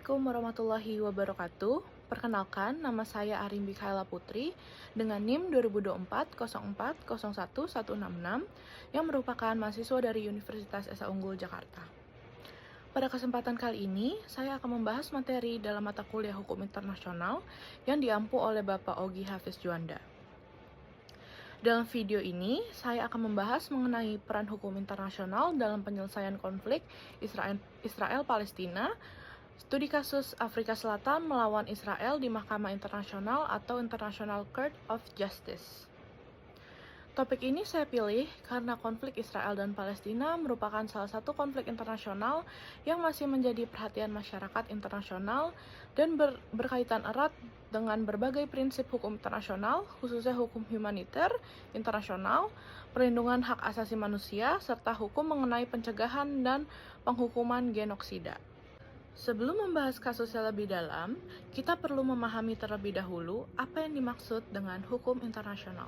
Assalamualaikum warahmatullahi wabarakatuh. Perkenalkan, nama saya Arim Bikaela Putri dengan NIM 2024 04 01 166 yang merupakan mahasiswa dari Universitas Esa Unggul Jakarta. Pada kesempatan kali ini, saya akan membahas materi dalam mata kuliah Hukum Internasional yang diampu oleh Bapak Ogi Hafiz Juanda. Dalam video ini, saya akan membahas mengenai peran hukum internasional dalam penyelesaian konflik Israel-Palestina, studi kasus Afrika Selatan melawan Israel di Mahkamah Internasional atau International Court of Justice. Topik ini saya pilih karena konflik Israel dan Palestina merupakan salah satu konflik internasional yang masih menjadi perhatian masyarakat internasional dan berkaitan erat dengan berbagai prinsip hukum internasional, khususnya hukum humaniter internasional, perlindungan hak asasi manusia, serta hukum mengenai pencegahan dan penghukuman genosida. Sebelum membahas kasusnya lebih dalam, kita perlu memahami terlebih dahulu apa yang dimaksud dengan hukum internasional.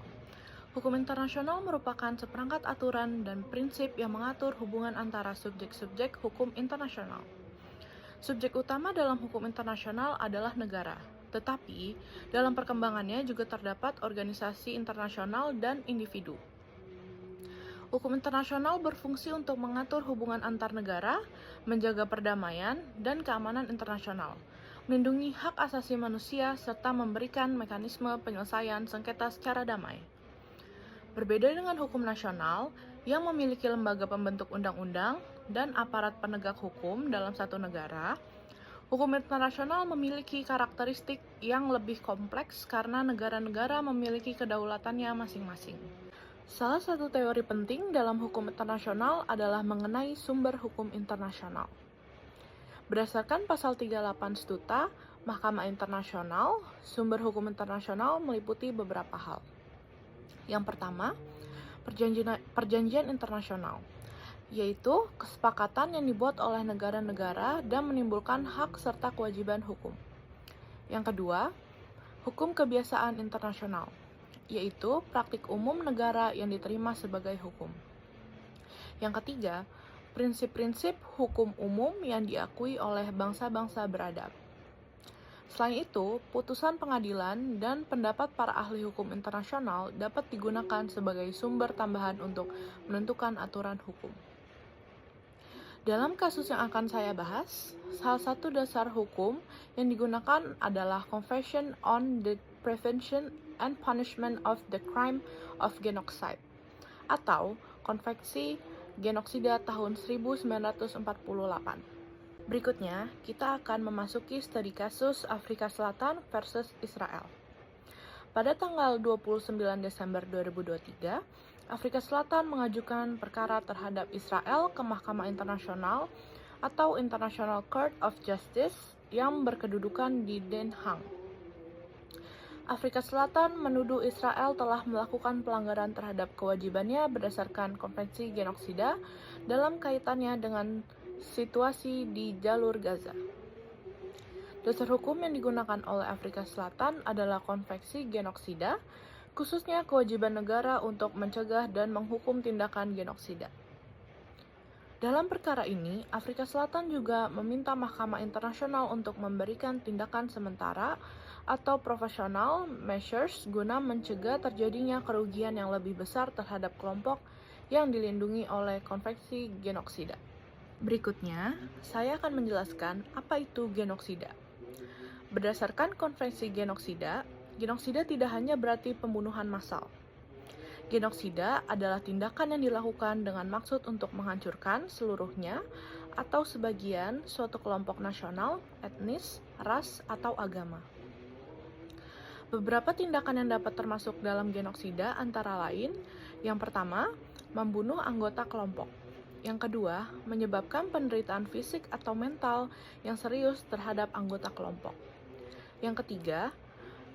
Hukum internasional merupakan seperangkat aturan dan prinsip yang mengatur hubungan antara subjek-subjek hukum internasional. Subjek utama dalam hukum internasional adalah negara, tetapi dalam perkembangannya juga terdapat organisasi internasional dan individu. Hukum internasional berfungsi untuk mengatur hubungan antar negara, menjaga perdamaian dan keamanan internasional, melindungi hak asasi manusia, serta memberikan mekanisme penyelesaian sengketa secara damai. Berbeda dengan hukum nasional yang memiliki lembaga pembentuk undang-undang dan aparat penegak hukum dalam satu negara, hukum internasional memiliki karakteristik yang lebih kompleks karena negara-negara memiliki kedaulatannya masing-masing. Salah satu teori penting dalam hukum internasional adalah mengenai sumber hukum internasional. Berdasarkan pasal 38 Statuta Mahkamah Internasional, sumber hukum internasional meliputi beberapa hal. Yang pertama, perjanjian internasional, yaitu kesepakatan yang dibuat oleh negara-negara dan menimbulkan hak serta kewajiban hukum. Yang kedua, hukum kebiasaan internasional, yaitu praktik umum negara yang diterima sebagai hukum. Yang ketiga, prinsip-prinsip hukum umum yang diakui oleh bangsa-bangsa beradab. Selain itu, putusan pengadilan dan pendapat para ahli hukum internasional dapat digunakan sebagai sumber tambahan untuk menentukan aturan hukum. Dalam kasus yang akan saya bahas, salah satu dasar hukum yang digunakan adalah Convention on the Prevention and Punishment of the Crime of Genocide atau Konvensi Genosida tahun 1948. Berikutnya, kita akan memasuki studi kasus Afrika Selatan versus Israel. Pada tanggal 29 Desember 2023, Afrika Selatan mengajukan perkara terhadap Israel ke Mahkamah Internasional atau International Court of Justice yang berkedudukan di Den Haag. Afrika Selatan menuduh Israel telah melakukan pelanggaran terhadap kewajibannya berdasarkan Konvensi Genosida dalam kaitannya dengan situasi di jalur Gaza. Dasar hukum yang digunakan oleh Afrika Selatan adalah Konvensi Genosida, khususnya kewajiban negara untuk mencegah dan menghukum tindakan genosida. Dalam perkara ini, Afrika Selatan juga meminta Mahkamah Internasional untuk memberikan tindakan sementara atau professional measures guna mencegah terjadinya kerugian yang lebih besar terhadap kelompok yang dilindungi oleh Konvensi Genosida. Berikutnya, saya akan menjelaskan apa itu genosida. Berdasarkan Konvensi Genosida, genosida tidak hanya berarti pembunuhan massal. Genosida adalah tindakan yang dilakukan dengan maksud untuk menghancurkan seluruhnya atau sebagian suatu kelompok nasional, etnis, ras, atau agama. Beberapa tindakan yang dapat termasuk dalam genosida antara lain, yang pertama, membunuh anggota kelompok. Yang kedua, menyebabkan penderitaan fisik atau mental yang serius terhadap anggota kelompok. Yang ketiga,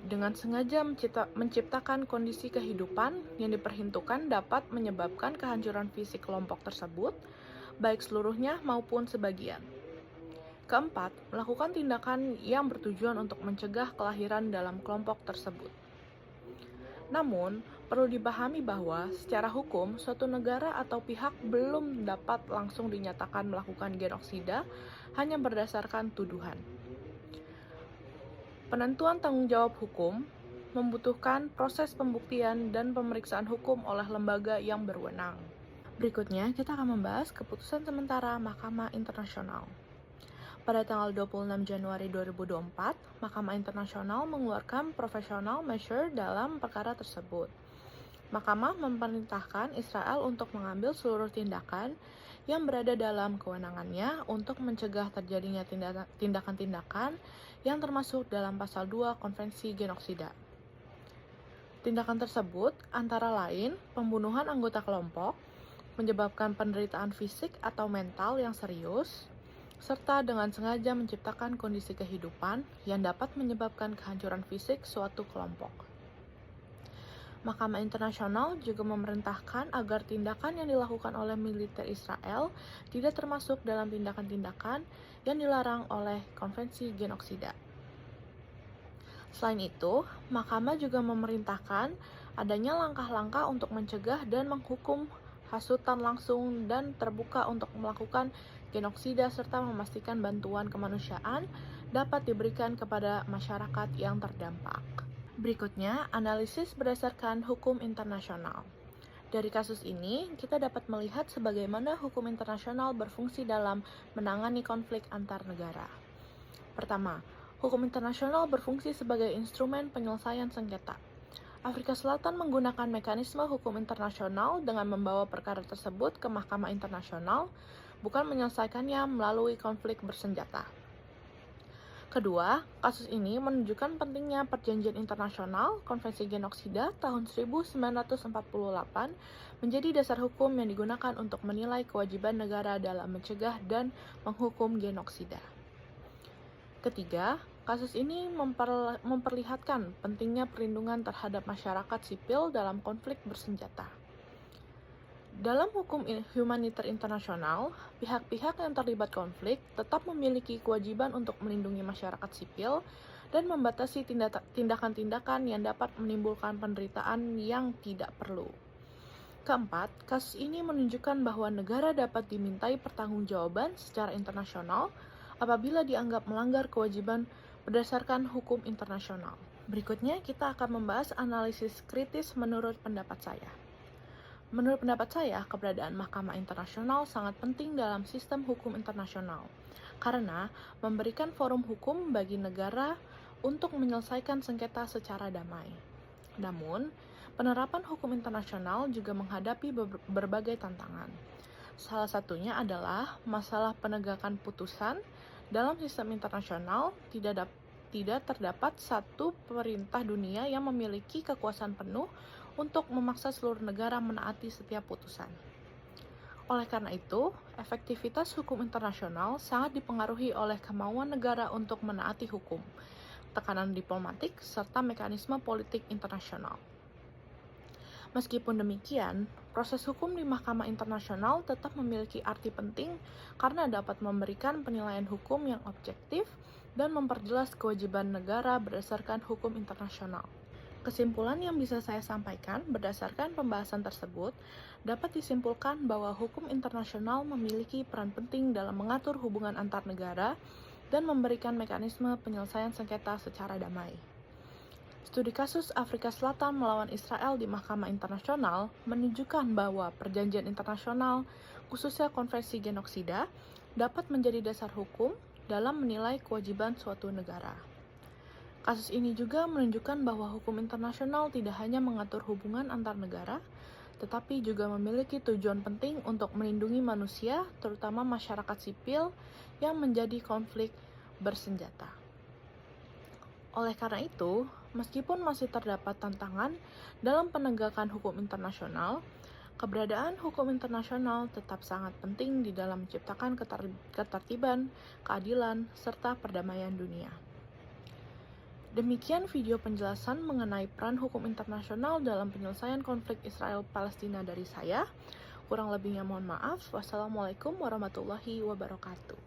dengan sengaja menciptakan kondisi kehidupan yang diperhitungkan dapat menyebabkan kehancuran fisik kelompok tersebut, baik seluruhnya maupun sebagian. Keempat, melakukan tindakan yang bertujuan untuk mencegah kelahiran dalam kelompok tersebut. Namun, perlu dipahami bahwa secara hukum, suatu negara atau pihak belum dapat langsung dinyatakan melakukan genosida hanya berdasarkan tuduhan. Penentuan tanggung jawab hukum membutuhkan proses pembuktian dan pemeriksaan hukum oleh lembaga yang berwenang. Berikutnya, kita akan membahas keputusan sementara Mahkamah Internasional. Pada tanggal 26 Januari 2024, Mahkamah Internasional mengeluarkan professional measure dalam perkara tersebut. Mahkamah memerintahkan Israel untuk mengambil seluruh tindakan yang berada dalam kewenangannya untuk mencegah terjadinya tindakan-tindakan yang termasuk dalam pasal 2 Konvensi Genosida. Tindakan tersebut antara lain pembunuhan anggota kelompok, menyebabkan penderitaan fisik atau mental yang serius, serta dengan sengaja menciptakan kondisi kehidupan yang dapat menyebabkan kehancuran fisik suatu kelompok. Mahkamah Internasional juga memerintahkan agar tindakan yang dilakukan oleh militer Israel tidak termasuk dalam tindakan-tindakan yang dilarang oleh Konvensi Genosida. Selain itu, Mahkamah juga memerintahkan adanya langkah-langkah untuk mencegah dan menghukum hasutan langsung dan terbuka untuk melakukan genosida serta memastikan bantuan kemanusiaan dapat diberikan kepada masyarakat yang terdampak. Berikutnya, analisis berdasarkan hukum internasional. Dari kasus ini, kita dapat melihat sebagaimana hukum internasional berfungsi dalam menangani konflik antar negara. Pertama, hukum internasional berfungsi sebagai instrumen penyelesaian sengketa. Afrika Selatan menggunakan mekanisme hukum internasional dengan membawa perkara tersebut ke Mahkamah Internasional, bukan menyelesaikannya melalui konflik bersenjata. Kedua, kasus ini menunjukkan pentingnya perjanjian internasional Konvensi Genosida tahun 1948 menjadi dasar hukum yang digunakan untuk menilai kewajiban negara dalam mencegah dan menghukum genosida. Ketiga, kasus ini memperlihatkan pentingnya perlindungan terhadap masyarakat sipil dalam konflik bersenjata. Dalam hukum humaniter internasional, pihak-pihak yang terlibat konflik tetap memiliki kewajiban untuk melindungi masyarakat sipil dan membatasi tindakan-tindakan yang dapat menimbulkan penderitaan yang tidak perlu. Keempat, kasus ini menunjukkan bahwa negara dapat dimintai pertanggungjawaban secara internasional apabila dianggap melanggar kewajiban berdasarkan hukum internasional. Berikutnya, kita akan membahas analisis kritis menurut pendapat saya. Menurut pendapat saya, keberadaan Mahkamah Internasional sangat penting dalam sistem hukum internasional, karena memberikan forum hukum bagi negara untuk menyelesaikan sengketa secara damai. Namun, penerapan hukum internasional juga menghadapi berbagai tantangan. Salah satunya adalah masalah penegakan putusan. Dalam sistem internasional, tidak terdapat satu pemerintah dunia yang memiliki kekuasaan penuh untuk memaksa seluruh negara menaati setiap putusan. Oleh karena itu, efektivitas hukum internasional sangat dipengaruhi oleh kemauan negara untuk menaati hukum, tekanan diplomatik, serta mekanisme politik internasional. Meskipun demikian, proses hukum di Mahkamah Internasional tetap memiliki arti penting karena dapat memberikan penilaian hukum yang objektif dan memperjelas kewajiban negara berdasarkan hukum internasional. Kesimpulan yang bisa saya sampaikan berdasarkan pembahasan tersebut dapat disimpulkan bahwa hukum internasional memiliki peran penting dalam mengatur hubungan antar negara dan memberikan mekanisme penyelesaian sengketa secara damai. Studi kasus Afrika Selatan melawan Israel di Mahkamah Internasional menunjukkan bahwa perjanjian internasional, khususnya Konvensi Genosida, dapat menjadi dasar hukum dalam menilai kewajiban suatu negara. Kasus ini juga menunjukkan bahwa hukum internasional tidak hanya mengatur hubungan antar negara, tetapi juga memiliki tujuan penting untuk melindungi manusia, terutama masyarakat sipil yang menjadi konflik bersenjata. Oleh karena itu, meskipun masih terdapat tantangan dalam penegakan hukum internasional, keberadaan hukum internasional tetap sangat penting di dalam menciptakan ketertiban, keadilan, serta perdamaian dunia. Demikian video penjelasan mengenai peran hukum internasional dalam penyelesaian konflik Israel-Palestina dari saya. Kurang lebihnya mohon maaf. Wassalamualaikum warahmatullahi wabarakatuh.